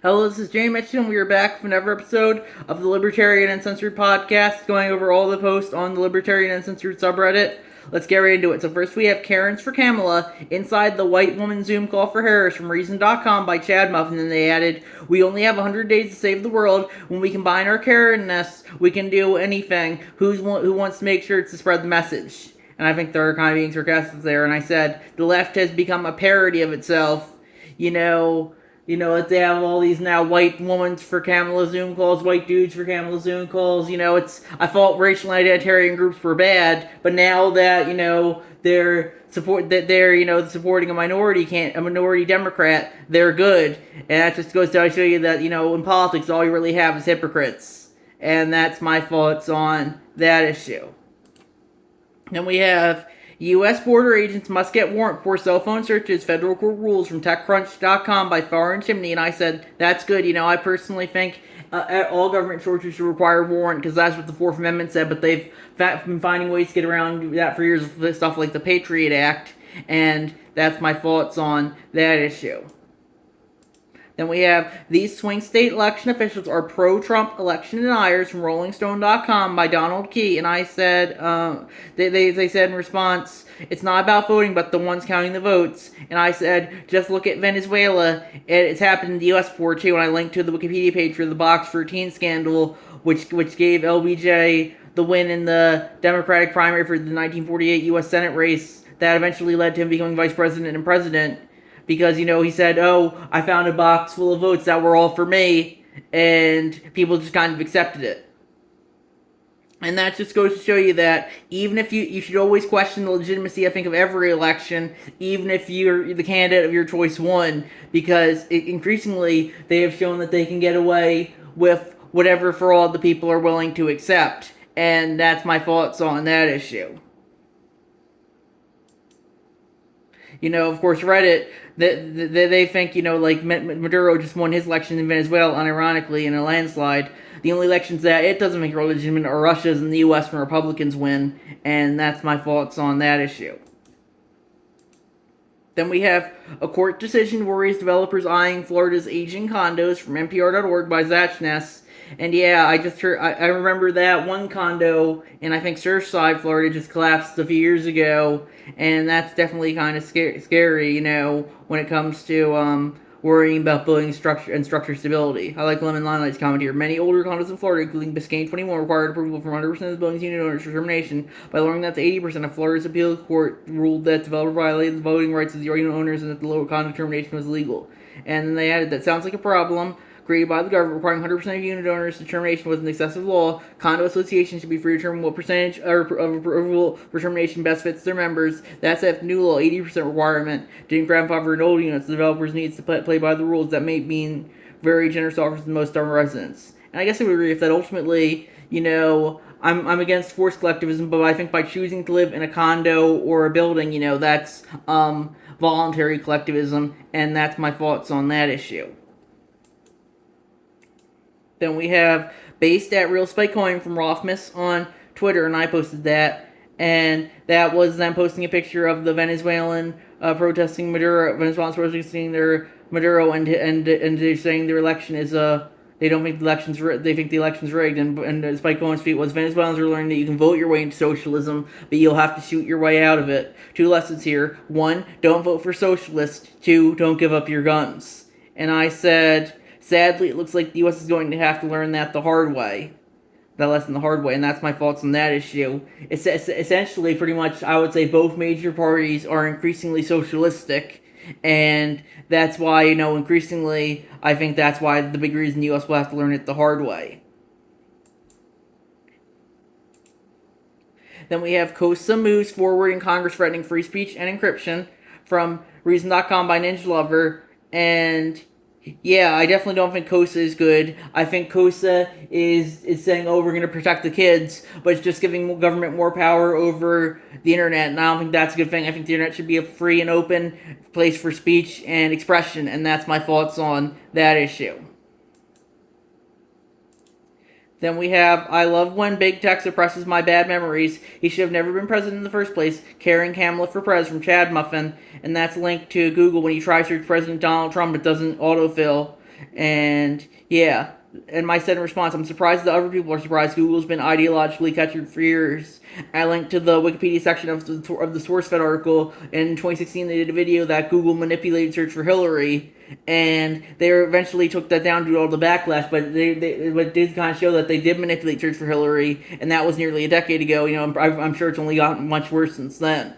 Hello, this is Jamie Mitchell, and we are back with another episode of the Libertarian Uncensored podcast, going over all the posts on the Libertarian Uncensored subreddit. Let's get right into it. So first we have Karen's for Kamala, inside the white woman Zoom call for Harris from Reason.com by Chad Muffin, and they added, "We only have 100 days to save the world. When we combine our Karen-ness, we can do anything. Who wants to make sure to spread the message?" And I think they're kind of being sarcastic there, and I said, the left has become a parody of itself. That they have all these now white women for Kamala Zoom calls, white dudes for Kamala Zoom calls. I thought racial identitarian groups were bad, but now that they're supporting a minority Democrat, they're good, and that just goes to show you that in politics all you really have is hypocrites, and that's my thoughts on that issue. Then we have U.S. border agents must get warrant for cell phone searches, federal court rules from TechCrunch.com by Farr and Chimney, and I said, that's good. I personally think all government searches should require a warrant, because that's what the Fourth Amendment said, but they've been finding ways to get around that for years with stuff like the Patriot Act, and that's my thoughts on that issue. Then we have, these swing state election officials are pro-Trump election deniers from RollingStone.com by Donald Key. And I said, they said in response, it's not about voting, but the ones counting the votes. And I said, just look at Venezuela. It's happened in the U.S. before, too. And I linked to the Wikipedia page for the Box 13 scandal, which gave LBJ the win in the Democratic primary for the 1948 U.S. Senate race that eventually led to him becoming vice president and president. Because, he said, I found a box full of votes that were all for me, and people just kind of accepted it. And that just goes to show you that even if you should always question the legitimacy, I think, of every election, even if you're the candidate of your choice won, because increasingly they have shown that they can get away with whatever fraud the people are willing to accept. And that's my thoughts on that issue. Of course, Reddit, they think, Maduro just won his election in Venezuela, unironically, in a landslide. The only elections that it doesn't think are legitimate are Russia's and the U.S. when Republicans win, and that's my thoughts on that issue. Then we have, a court decision worries developers eyeing Florida's aging condos from NPR.org by Zach Ness. And yeah, I remember that one condo in, I think, Surfside, Florida, just collapsed a few years ago, and that's definitely kind of scary, when it comes to worrying about building structure stability. I like Lemon Limelight's comment here. Many older condos in Florida, including Biscayne 21, required approval from 100% of the building's unit owners for termination. By lowering that to 80%, a Florida's appeal court ruled that developer violated the voting rights of the unit owners and that the lower condo termination was illegal. And then they added, that sounds like a problem created by the government, requiring 100% of unit owners' determination was an excessive law. Condo associations should be free to determine what percentage of approval for termination best fits their members. That's if new law, 80% requirement, didn't grandfather in old units. The developers needs to play by the rules that may mean very generous offers to most summer residents. And I guess I would agree if that ultimately, I'm against forced collectivism, but I think by choosing to live in a condo or a building, that's voluntary collectivism, and that's my thoughts on that issue. Then we have Based at Real Spike Coin from Rothmus on Twitter, and I posted that. And that was them posting a picture of the Venezuelans protesting their Maduro, and they're saying their election is they don't think the election's they think the election's rigged. And Spike Cohen's tweet was, Venezuelans are learning that you can vote your way into socialism, but you'll have to shoot your way out of it. 2 lessons here: 1, don't vote for socialists. 2, don't give up your guns. And I said, sadly, it looks like the U.S. is going to have to learn that lesson the hard way, and that's my thoughts on that issue. It's essentially, pretty much, I would say both major parties are increasingly socialistic, and that's why, increasingly, I think that's why the big reason the U.S. will have to learn it the hard way. Then we have Kosa moves forward in Congress threatening free speech and encryption from Reason.com by Ninja Lover, and yeah, I definitely don't think KOSA is good. I think KOSA is saying, we're going to protect the kids, but it's just giving government more power over the internet, and I don't think that's a good thing. I think the internet should be a free and open place for speech and expression, and that's my thoughts on that issue. Then we have, I love when big tech suppresses my bad memories. He should have never been president in the first place. Carrying Kamala for Prez from Chad Muffin. And that's linked to Google when you try to search President Donald Trump, it doesn't autofill. And yeah, and my said in response, I'm surprised that other people are surprised. Google's been ideologically captured for years. I linked to the Wikipedia section of the SourceFed article. In 2016, they did a video that Google manipulated search for Hillary, and they eventually took that down due to all the backlash. But but did kind of show that they did manipulate search for Hillary, and that was nearly a decade ago. I'm sure it's only gotten much worse since then.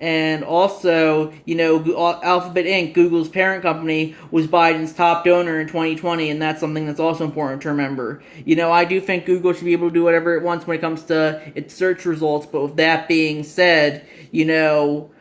And also, Alphabet Inc., Google's parent company, was Biden's top donor in 2020, and that's something that's also important to remember. I do think Google should be able to do whatever it wants when it comes to its search results, but with that being said, people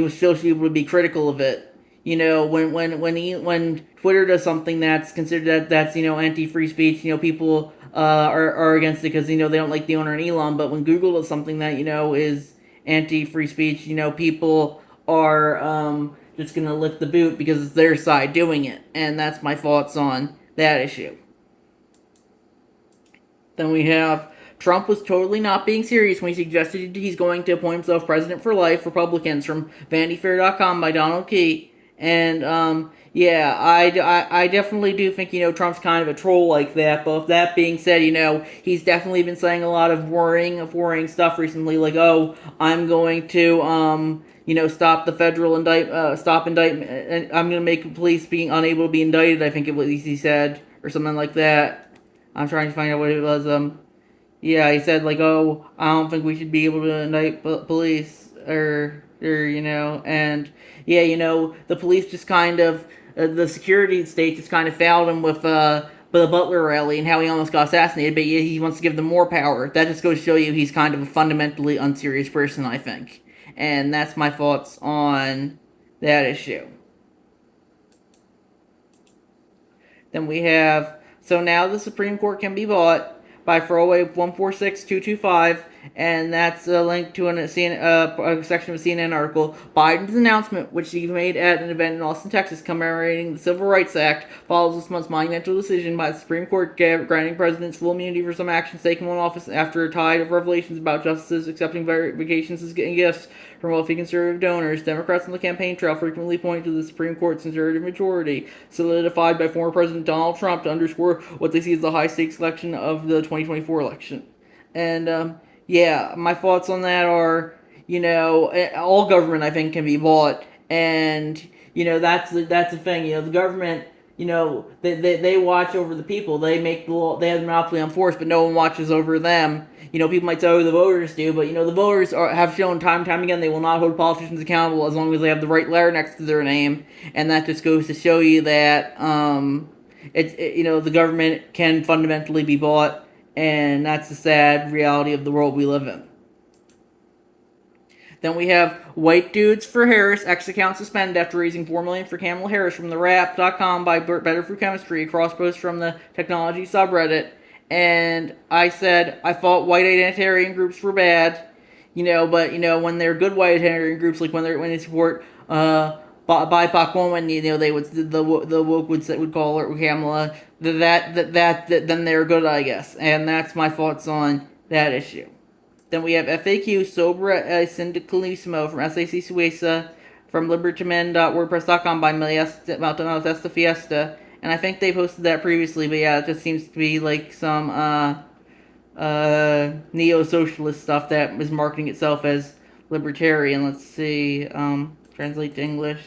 still should be able to be critical of it. When Twitter does something that's considered that's anti-free speech, people are against it because they don't like the owner and Elon. But when Google does something that is anti-free speech, people are just gonna lick the boot because it's their side doing it, and that's my thoughts on that issue. Then we have Trump was totally not being serious when he suggested he's going to appoint himself president for life. Republicans from VanityFair.com by Donald Key. And yeah, I definitely do think Trump's kind of a troll like that. But with that being said, he's definitely been saying a lot of worrying stuff recently, like, oh, I'm going to stop the federal stop indictment, and I'm going to make police being unable to be indicted. I think it was he said, or something like that. I'm trying to find out what it was. Yeah, he said like, oh, I don't think we should be able to indict police, and yeah, the police just kind of, the security state just kind of fouled him with the Butler rally and how he almost got assassinated, but yeah, he wants to give them more power. That just goes to show you he's kind of a fundamentally unserious person, I think. And that's my thoughts on that issue. Then we have, so now the Supreme Court can be bought by throwaway 146225, and that's a link to a section of a CNN article. Biden's announcement, which he made at an event in Austin, Texas, commemorating the Civil Rights Act, follows this month's monumental decision by the Supreme Court granting presidents full immunity for some actions taken in office after a tide of revelations about justices accepting vacations as getting gifts from wealthy conservative donors. Democrats on the campaign trail frequently point to the Supreme Court's conservative majority, solidified by former President Donald Trump, to underscore what they see as the high-stakes election of the 2024 election. And, yeah, my thoughts on that are, all government, I think, can be bought, and, that's the thing, the government, they watch over the people, they make the law, they have the monopoly on force, but no one watches over them. People might say, oh, the voters do, but, the voters have shown time and time again they will not hold politicians accountable as long as they have the right letter next to their name, and that just goes to show you that, the government can fundamentally be bought, and that's the sad reality of the world we live in. Then we have White Dudes for Harris, X account suspended after raising $4 million for Kamala Harris from the Rap.com by Better Through Chemistry, a cross post from the technology subreddit. And I said I thought white identitarian groups were bad, but when they're good white identitarian groups, like when they support BIPOC women, they would the woke would call her Kamala, that then they're good, I guess. And that's my thoughts on that issue. Then we have FAQ Sobre Sindicalismo from SAC Sueza from libertamen.wordpress.com by Maltesta Fiesta. And I think they posted that previously, but yeah, it just seems to be like some neo-socialist stuff that is marketing itself as libertarian. Let's see, translate to English.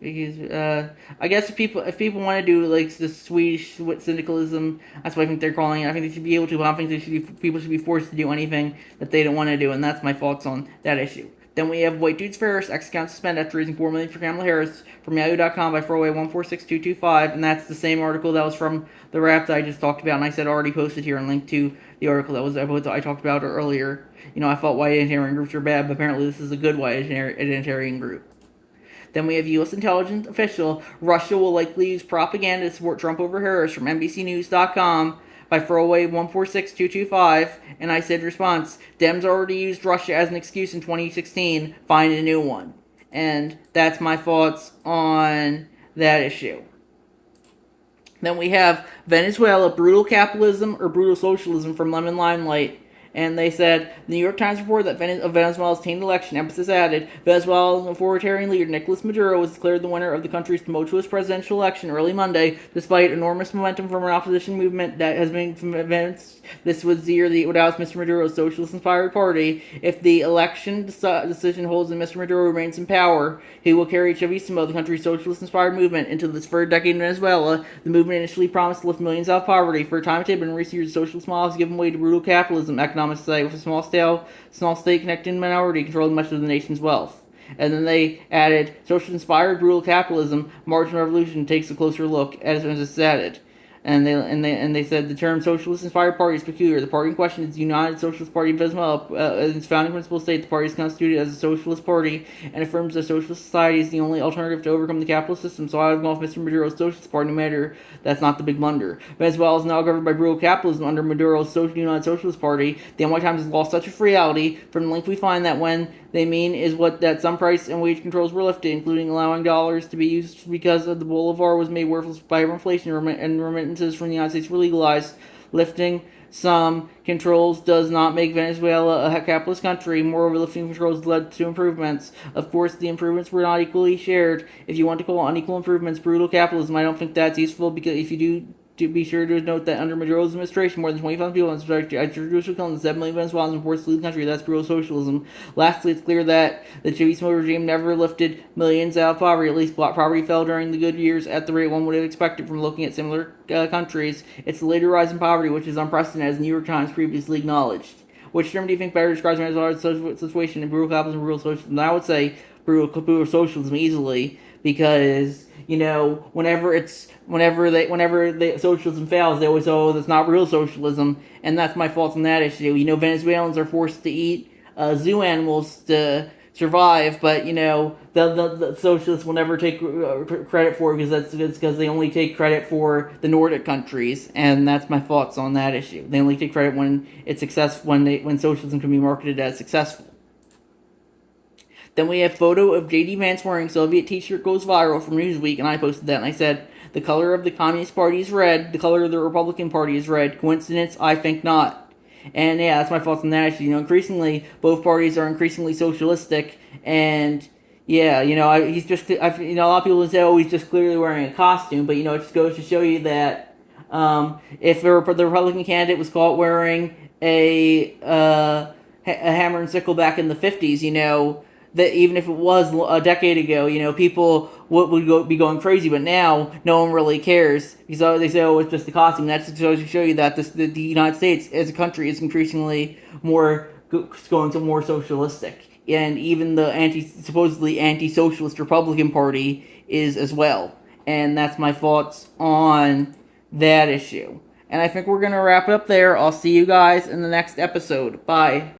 I guess if people want to do like the Swedish syndicalism, that's what I think they're calling it. I think they should be able to, but I don't think people should be forced to do anything that they don't want to do, and that's my thoughts on that issue. Then we have White Dudes Ferris, X account suspended after raising $4 million for Kamala Harris from Yahoo.com by throwaway 146225, and that's the same article that was from the Rap that I just talked about, and I said already posted here and linked to the article that I talked about earlier. I thought white identitarian groups were bad, but apparently this is a good white identitarian group. Then we have U.S. intelligence official, Russia will likely use propaganda to support Trump over Harris from NBCNews.com by throwaway 146225, and I said response, Dems already used Russia as an excuse in 2016, find a new one. And that's my thoughts on that issue. Then we have Venezuela, brutal capitalism or brutal socialism from Lemon Limelight. And they said, the New York Times report that Venezuela's tainted election, emphasis added, Venezuela's authoritarian leader Nicolas Maduro was declared the winner of the country's tumultuous presidential election early Monday, despite enormous momentum from an opposition movement that has been convinced this was the year that would oust Mr. Maduro's socialist-inspired party. If the election decision holds and Mr. Maduro remains in power, he will carry Chavismo, the country's socialist-inspired movement, into this third decade in Venezuela. The movement initially promised to lift millions out of poverty. For a time, it had been in recent years, socialist models have given way to brutal capitalism, economics say, with a small state connected minority controlling much of the nation's wealth. And then they added, social-inspired brutal capitalism, marginal revolution takes a closer look, as it's added. And they said the term socialist-inspired party is peculiar. The party in question is the United Socialist Party of Venezuela. Its founding principles state the party is constituted as a socialist party and affirms that socialist society is the only alternative to overcome the capitalist system. So I would go with Mr. Maduro's socialist party, no matter that's not the big blunder. Venezuela is now governed by brutal capitalism under Maduro's United Socialist Party. The NY Times has lost such a reality. From the link we find that when they mean is that some price and wage controls were lifted, including allowing dollars to be used because the bolivar was made worthless by inflation and remittances from the United States were legalized. Lifting some controls does not make Venezuela a capitalist country. Moreover, lifting controls led to improvements. Of course, the improvements were not equally shared. If you want to call unequal improvements brutal capitalism, I don't think that's useful, because if you do, to be sure to note that under Maduro's administration, more than 25 people in judicial killings, 7 million Venezuelans were forced to leave the country. That's brutal socialism. Lastly, it's clear that the Chavismo regime never lifted millions out of poverty. At least poverty fell during the good years at the rate one would have expected from looking at similar countries. It's the later rise in poverty, which is unprecedented, as the New York Times previously acknowledged. Which term do you think better describes Venezuela's situation in brutal capitalism and brutal socialism? I would say brutal socialism easily, because whenever socialism fails, they always say, oh, that's not real socialism, and that's my fault on that issue. Venezuelans are forced to eat zoo animals to survive, but the socialists will never take credit for it, because they only take credit for the Nordic countries, and that's my thoughts on that issue. They only take credit when it's successful, when socialism can be marketed as successful. Then we have photo of J.D. Vance wearing Soviet t-shirt goes viral from Newsweek, and I posted that, and I said, the color of the Communist Party is red, the color of the Republican Party is red. Coincidence? I think not. And yeah, that's my thoughts on that issue. Increasingly, both parties are increasingly socialistic, and yeah, a lot of people would say, oh, he's just clearly wearing a costume, but it just goes to show you that if the Republican candidate was caught wearing a hammer and sickle back in the 50s, that even if it was a decade ago, people would be going crazy, but now no one really cares, because they say, oh, it's just a costume. That's to show you that the United States as a country is increasingly going to more socialistic, and even the supposedly anti-socialist Republican Party is as well. And that's my thoughts on that issue. And I think we're going to wrap it up there. I'll see you guys in the next episode. Bye.